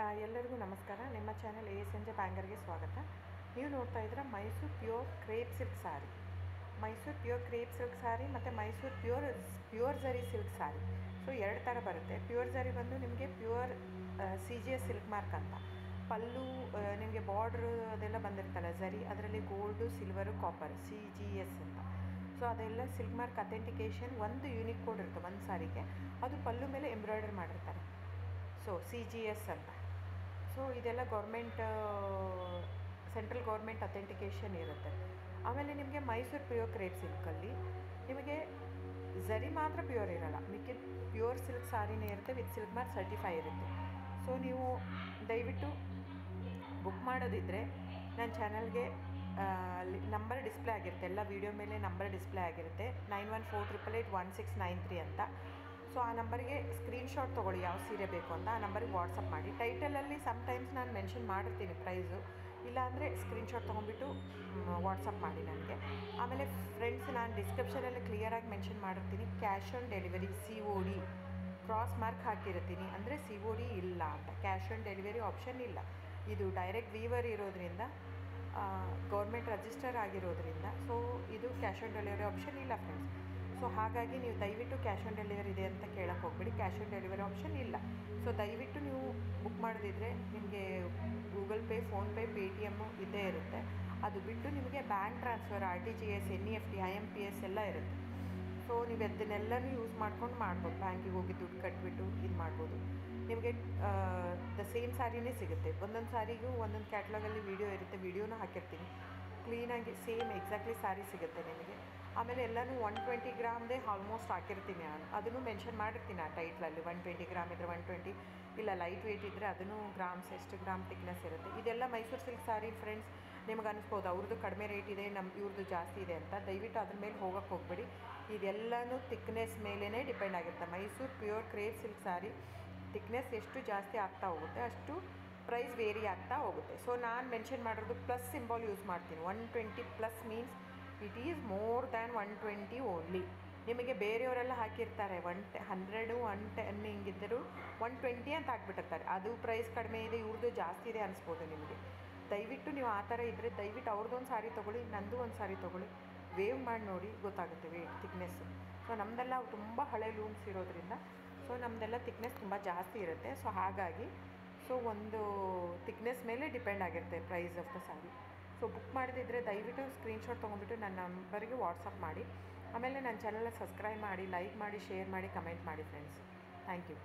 ಎಲ್ಲರಿಗೂ ನಮಸ್ಕಾರ. ನಿಮ್ಮ ಚಾನೆಲ್ ಸಂಜೆ ಬ್ಯಾಂಗರ್ಗೆ ಸ್ವಾಗತ. ನೀವು ನೋಡ್ತಾ ಇದ್ದೀರಾ ಮೈಸೂರು ಪ್ಯೂರ್ ಕ್ರೇಪ್ ಸಿಲ್ಕ್ ಸಾರಿ. ಮೈಸೂರು ಪ್ಯೂರ್ ಕ್ರೇಪ್ ಸಿಲ್ಕ್ ಸಾರಿ ಮತ್ತು ಮೈಸೂರು ಪ್ಯೂರ್ ಝರಿ ಸಿಲ್ಕ್ ಸಾರಿ. ಸೊ ಎರಡು ಥರ ಬರುತ್ತೆ. ಪ್ಯೂರ್ ಝರಿ ಬಂದು ನಿಮಗೆ ಪ್ಯೂರ್ CGS ಸಿಲ್ಕ್ ಮಾರ್ಕ್ ಅಂತ. ಪಲ್ಲು ನಿಮಗೆ ಬಾರ್ಡ್ರು ಅದೆಲ್ಲ ಬಂದಿರ್ತಲ್ಲ ಝರಿ, ಅದರಲ್ಲಿ ಗೋಲ್ಡು, ಸಿಲ್ವರು, ಕಾಪರ್ CGS ಅಂತ. ಸೊ ಅದೆಲ್ಲ ಸಿಲ್ಕ್ ಮಾರ್ಕ್ ಅಥೆಂಟಿಕೇಷನ್ ಒಂದು ಯೂನಿಕ್ ಕೋಡ್ ಇರುತ್ತೆ ಒಂದು ಸಾರಿಗೆ. ಅದು ಪಲ್ಲು ಮೇಲೆ ಎಂಬ್ರಾಯ್ಡರ್ ಮಾಡಿರ್ತಾರೆ. ಸೊ CGS ಅಂತ. ಸೊ ಇದೆಲ್ಲ ಸೆಂಟ್ರಲ್ ಗೌರ್ಮೆಂಟ್ ಅಥೆಂಟಿಕೇಷನ್ ಇರುತ್ತೆ. ಆಮೇಲೆ ನಿಮಗೆ ಮೈಸೂರು ಪ್ಯೂರ್ ಕ್ರೇಪ್ ಸಿಲ್ಕಲ್ಲಿ ನಿಮಗೆ ಝರಿ ಮಾತ್ರ ಪ್ಯೂರ್ ಇರೋಲ್ಲ, ಮಿಕ್ಕಿದ ಪ್ಯೂರ್ ಸಿಲ್ಕ್ ಸಾರಿನೇ ಇರುತ್ತೆ, ವಿತ್ ಸಿಲ್ಕ್ ಮಾರ್ಕ್ ಸರ್ಟಿಫೈ ಇರುತ್ತೆ. ಸೊ ನೀವು ದಯವಿಟ್ಟು ಬುಕ್ ಮಾಡೋದಿದ್ದರೆ ನನ್ನ ಚಾನಲ್ಗೆ ನಂಬರ್ ಡಿಸ್ಪ್ಲೇ ಆಗಿರುತ್ತೆ, ಎಲ್ಲ ವೀಡಿಯೋ ಮೇಲೆ ನಂಬರ್ ಡಿಸ್ಪ್ಲೇ ಆಗಿರುತ್ತೆ, 9148881693 ಅಂತ. ಸೊ ಆ ನಂಬರಿಗೆ ಸ್ಕ್ರೀನ್ಶಾಟ್ ತೊಗೊಳ್ಳಿ ಯಾವ ಸೀರೆ ಬೇಕು ಅಂತ, ಆ ನಂಬರಿಗೆ ವಾಟ್ಸಪ್ ಮಾಡಿ. ಟೈಟಲಲ್ಲಿ ಸಮ್ಟೈಮ್ಸ್ ನಾನು ಮೆನ್ಷನ್ ಮಾಡಿರ್ತೀನಿ ಪ್ರೈಸು, ಇಲ್ಲಾಂದರೆ ಸ್ಕ್ರೀನ್ಶಾಟ್ ತೊಗೊಂಡ್ಬಿಟ್ಟು ವಾಟ್ಸಪ್ ಮಾಡಿ ನನಗೆ. ಆಮೇಲೆ ಫ್ರೆಂಡ್ಸ್, ನಾನು ಡಿಸ್ಕ್ರಿಪ್ಷನಲ್ಲಿ ಕ್ಲಿಯರಾಗಿ ಮೆನ್ಷನ್ ಮಾಡಿರ್ತೀನಿ, cash on delivery COD cross mark ಹಾಕಿರ್ತೀನಿ, ಅಂದರೆ COD ಇಲ್ಲ ಅಂತ, ಕ್ಯಾಶ್ ಆನ್ ಡೆಲಿವರಿ ಆಪ್ಷನ್ ಇಲ್ಲ. ಇದು ಡೈರೆಕ್ಟ್ ವೀವರ್ ಇರೋದ್ರಿಂದ, ಗೌರ್ಮೆಂಟ್ ರಿಜಿಸ್ಟರ್ ಆಗಿರೋದ್ರಿಂದ, ಸೊ ಇದು ಕ್ಯಾಶ್ ಆನ್ ಡೆಲಿವರಿ ಆಪ್ಷನ್ ಇಲ್ಲ ಫ್ರೆಂಡ್ಸ್. ಸೊ ಹಾಗಾಗಿ ನೀವು ದಯವಿಟ್ಟು ಕ್ಯಾಶ್ ಆನ್ ಡೆಲಿವರಿ ಇದೆ ಅಂತ ಕೇಳಕ್ಕೆ ಹೋಗ್ಬೇಡಿ, ಕ್ಯಾಶ್ ಆನ್ ಡೆಲಿವರಿ ಆಪ್ಷನ್ ಇಲ್ಲ. ಸೊ ದಯವಿಟ್ಟು ನೀವು ಬುಕ್ ಮಾಡೋದಿದ್ರೆ ನಿಮಗೆ ಗೂಗಲ್ ಪೇ, ಫೋನ್ಪೇ, Paytm ಇದ್ದೇ ಇರುತ್ತೆ. ಅದು ಬಿಟ್ಟು ನಿಮಗೆ bank transfer, RTGS, NEFT, IMPS ಎಲ್ಲ ಇರುತ್ತೆ. ಸೊ ನೀವು ಅದನ್ನೆಲ್ಲನೂ ಯೂಸ್ ಮಾಡ್ಬೋದು. ಬ್ಯಾಂಕಿಗೆ ಹೋಗಿ ದುಡ್ಡು ಕಟ್ಬಿಟ್ಟು ಇದು ಮಾಡ್ಬೋದು. ನಿಮಗೆ ದ ಸೇಮ್ ಸ್ಯಾರಿನೇ ಸಿಗುತ್ತೆ. ಒಂದೊಂದು ಸ್ಯಾರಿಗೂ ಒಂದೊಂದು ಕ್ಯಾಟ್ಲಾಗಲ್ಲಿ ವೀಡಿಯೋ ಇರುತ್ತೆ, ವೀಡಿಯೋನ ಹಾಕಿರ್ತೀನಿ. ಕ್ಲೀನಾಗಿ ಸೇಮ್ ಎಕ್ಸಾಕ್ಟ್ಲಿ ಸ್ಯಾರಿ ಸಿಗುತ್ತೆ ನಿಮಗೆ. ಆಮೇಲೆ ಎಲ್ಲನೂ 120 ಗ್ರಾಮ್ದೇ ಆಲ್ಮೋಸ್ಟ್ ಹಾಕಿರ್ತೀನಿ ನಾನು, ಅದನ್ನು ಮೆನ್ಷನ್ ಮಾಡಿರ್ತೀನಿ ಆ ಟೈಟ್ಲಲ್ಲಿ. 120 ಗ್ರಾಮ್ ಇದ್ದರೆ 120, ಇಲ್ಲ ಲೈಟ್ ವೆಯ್ಟ್ ಇದ್ದರೆ ಅದನ್ನು ಗ್ರಾಮ್ಸ್ ಎಷ್ಟು ಗ್ರಾಮ್ ತಿಕ್ನೆಸ್ ಇರುತ್ತೆ. ಇದೆಲ್ಲ ಮೈಸೂರು ಸಿಲ್ಕ್ ಸಾರಿ ಫ್ರೆಂಡ್ಸ್. ನಿಮ್ಗೆ ಅನಿಸ್ಬೋದು ಅವ್ರದ್ದು ಕಡಿಮೆ ರೇಟ್ ಇದೆ, ಇವ್ರದ್ದು ಜಾಸ್ತಿ ಇದೆ ಅಂತ. ದಯವಿಟ್ಟು ಅದ್ರ ಮೇಲೆ ಹೋಗೋಕ್ಕೆ ಹೋಗ್ಬೇಡಿ. ಇದೆಲ್ಲನೂ ತಿಕ್ನೆಸ್ ಮೇಲೇ ಡಿಪೆಂಡ್ ಆಗಿರುತ್ತೆ. ಮೈಸೂರು ಪ್ಯೂರ್ ಕ್ರೇಪ್ ಸಿಲ್ಕ್ ಸಾರಿ ತಿಕ್ನೆಸ್ ಎಷ್ಟು ಜಾಸ್ತಿ ಆಗ್ತಾ ಹೋಗುತ್ತೆ ಅಷ್ಟು ಪ್ರೈಸ್ ವೇರಿ ಆಗ್ತಾ ಹೋಗುತ್ತೆ. ಸೊ ನಾನು ಮೆನ್ಷನ್ ಮಾಡಿರೋದು ಪ್ಲಸ್ ಸಿಂಬಲ್ ಯೂಸ್ ಮಾಡ್ತೀನಿ. 120 plus means it is more than 120 only. ನಿಮಗೆ ಬೇರೆಯವರೆಲ್ಲ ಹಾಕಿರ್ತಾರೆ 100, 110 ಹಿಂಗಿದ್ದರೂ 120 ಅಂತ ಹಾಕ್ಬಿಟ್ಟಿರ್ತಾರೆ. ಅದು ಪ್ರೈಸ್ ಕಡಿಮೆ ಇದೆ, ಇವ್ರದ್ದು ಜಾಸ್ತಿ ಇದೆ ಅನಿಸ್ಬೋದು ನಿಮಗೆ. ದಯವಿಟ್ಟು ನೀವು ಆ ಥರ ಇದ್ದರೆ ದಯವಿಟ್ಟು ಅವ್ರದ್ದೊಂದು ಸಾರಿ ತೊಗೊಳ್ಳಿ, ನಂದು ಒಂದು ಸಾರಿ ತೊಗೊಳ್ಳಿ, ವೇವ್ ಮಾಡಿ ನೋಡಿ, ಗೊತ್ತಾಗುತ್ತೆ ವೇಟ್ ತಿಕ್ನೆಸ್ಸು. ಸೊ ನಮ್ಮದೆಲ್ಲ ತುಂಬ ಹಳೆ ಲೂಮ್ಸ್ ಇರೋದ್ರಿಂದ ಸೊ ನಮ್ಮದೆಲ್ಲ ತಿಕ್ನೆಸ್ ತುಂಬ ಜಾಸ್ತಿ ಇರುತ್ತೆ. ಸೊ ಹಾಗಾಗಿ ಒಂದು ತಿಕ್ನೆಸ್ ಮೇಲೆ ಡಿಪೆಂಡ್ ಆಗಿರುತ್ತೆ price of the sari. So book ಮಾಡಿದಿದ್ರೆ ದಯವಿಟ್ಟು ಸ್ಕ್ರೀನ್ಶಾಟ್ ತೊಗೊಂಡ್ಬಿಟ್ಟು ನನ್ನ ನಂಬರಿಗೆ ವಾಟ್ಸಪ್ ಮಾಡಿ. ಆಮೇಲೆ ನನ್ನ ಚಾನಲ್ನ ಸಬ್ಸ್ಕ್ರೈಬ್ ಮಾಡಿ, ಲೈಕ್ ಮಾಡಿ, ಶೇರ್ ಮಾಡಿ, ಕಮೆಂಟ್ ಮಾಡಿ ಫ್ರೆಂಡ್ಸ್. Thank you.